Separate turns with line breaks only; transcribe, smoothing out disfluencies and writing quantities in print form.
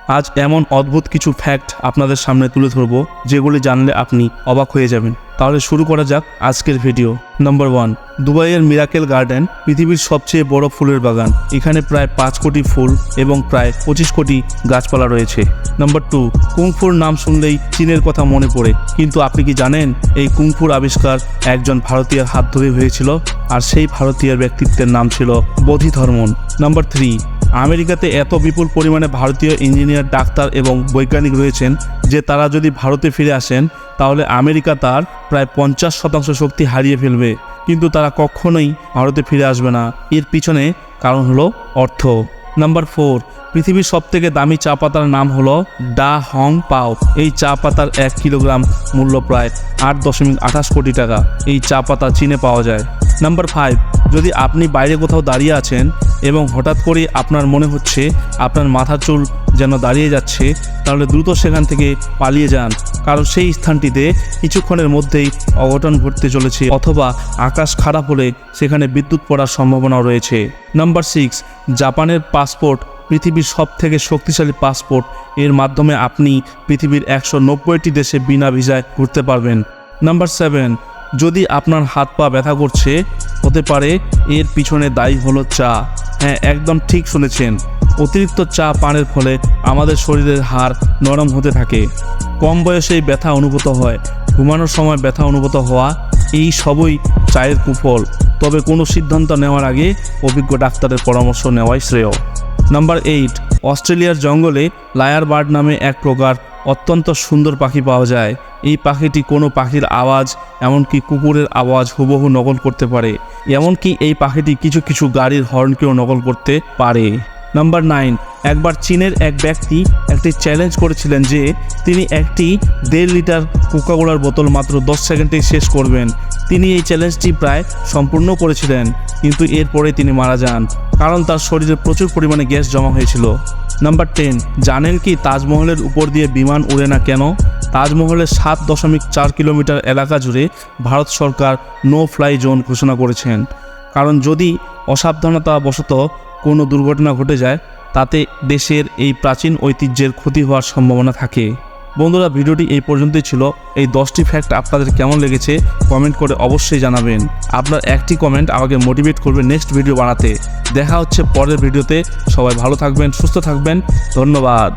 আজ এমন অদ্ভুত কিছু ফ্যাক্ট আপনাদের সামনে তুলে ধরবো যেগুলি জানলে আপনি অবাক হয়ে যাবেন। তাহলে শুরু করা যাক আজকের ভিডিও। নাম্বার 1, দুবাইয়ের মিরাকেল গার্ডেন পৃথিবীর সবচেয়ে বড় ফুলের বাগান। এখানে প্রায় 5 কোটি ফুল এবং প্রায় 25 কোটি গাছপালা রয়েছে। নাম্বার 2, কুংফুর নাম শুনলেই চীনের কথা মনে পড়ে, কিন্তু আপনি কি জানেন এই কুংফুর আবিষ্কার একজন ভারতীয়ের হাত ধরে হয়েছিল, আর সেই ভারতীয় ব্যক্তিত্বের নাম ছিল বোধিধর্মন। নাম্বার 3, আমেরিকাতে এত বিপুল পরিমাণে ভারতীয় ইঞ্জিনিয়ার, ডাক্তার এবং বৈজ্ঞানিক রয়েছেন যে তারা যদি ভারতে ফিরে আসেন তাহলে আমেরিকা তার প্রায় 50% শক্তি হারিয়ে ফেলবে, কিন্তু তারা কখনোই ভারতে ফিরে আসবে না। এর পিছনে কারণ হলো অর্থ। নাম্বার 4, পৃথিবীর সবথেকে দামি চা পাতার নাম হলো ডা হং পাও। এই চা পাতার 1 কিলোগ্রাম মূল্য প্রায় 8.28 কোটি টাকা। এই চা পাতা চীনে পাওয়া যায়। নাম্বার 5, যদি আপনি বাইরে কোথাও দাঁড়িয়ে আছেন এবং হঠাৎ করে আপনার মনে হচ্ছে আপনার মাথার চুল যেন দাঁড়িয়ে যাচ্ছে, তাহলে দ্রুত সেখান থেকে পালিয়ে যান, কারণ সেই স্থানটিতে কিছুক্ষণের মধ্যেই অঘটন ঘটতে চলেছে, অথবা আকাশ খারাপ হলে সেখানে বিদ্যুৎ পড়ার সম্ভাবনাও রয়েছে। নাম্বার 6, জাপানের পাসপোর্ট পৃথিবীর সবথেকে শক্তিশালী পাসপোর্ট। এর মাধ্যমে আপনি পৃথিবীর 190টি দেশে বিনা ভিসায় ঘুরতে পারবেন। নাম্বার 7, যদি আপনার হাত পা ব্যথা করছে, হতে পারে এর পিছনে দায়ী হলো চা। হ্যাঁ, একদম ঠিক শুনেছেন। অতিরিক্ত চা পানের ফলে আমাদের শরীরের হাড় নরম হতে থাকে, কম বয়সেই ব্যথা অনুভূত হয়, ঘুমানোর সময় ব্যথা অনুভূত হওয়া, এই সবই চায়ের কুফল। তবে কোনো সিদ্ধান্ত নেওয়ার আগে অভিজ্ঞ ডাক্তারের পরামর্শ নেওয়াই শ্রেয়। নাম্বার 8, অস্ট্রেলিয়ার জঙ্গলে লায়ার বার্ড নামে এক প্রকার অত্যন্ত সুন্দর পাখি পাওয়া যায়। এই পাখিটি কোনো পাখির আওয়াজ, এমনকি কুকুরের আওয়াজ হুবহু নকল করতে পারে। এমনকি এই পাখিটি কিছু কিছু গাড়ির হর্নকেও নকল করতে পারে। নাম্বার 9, একবার চীনের এক ব্যক্তি একটি চ্যালেঞ্জ করেছিলেন যে তিনি একটি 1.5 লিটার কোকাকোলার বোতল মাত্র 10 সেকেন্ডেই শেষ করবেন। তিনি এই চ্যালেঞ্জটি প্রায় সম্পূর্ণ করেছিলেন, কিন্তু এরপরে তিনি মারা যান, কারণ তার শরীরে প্রচুর পরিমাণে গ্যাস জমা হয়েছিল। নাম্বার 10, জানেন কি তাজমহলের উপর দিয়ে বিমান উড়ে না কেন? তাজমহলের 7.4 কিলোমিটার এলাকা জুড়ে ভারত সরকার নো ফ্লাই জোন ঘোষণা করেছেন, কারণ যদি অসাবধানতাবশত কোনো দুর্ঘটনা ঘটে যায় তাতে দেশের এই প্রাচীন ঐতিহ্যের ক্ষতি হওয়ার সম্ভাবনা থাকে। বন্ধুরা, ভিডিওটি এই পর্যন্তই ছিল। এই 10টি ফ্যাক্ট আপনাদের কেমন লেগেছে কমেন্ট করে অবশ্যই জানাবেন। আপনার একটি কমেন্ট আমাকে মোটিভেট করবে নেক্সট ভিডিও বানাতে। দেখা হচ্ছে পরের ভিডিওতে। সবাই ভালো থাকবেন, সুস্থ থাকবেন। ধন্যবাদ।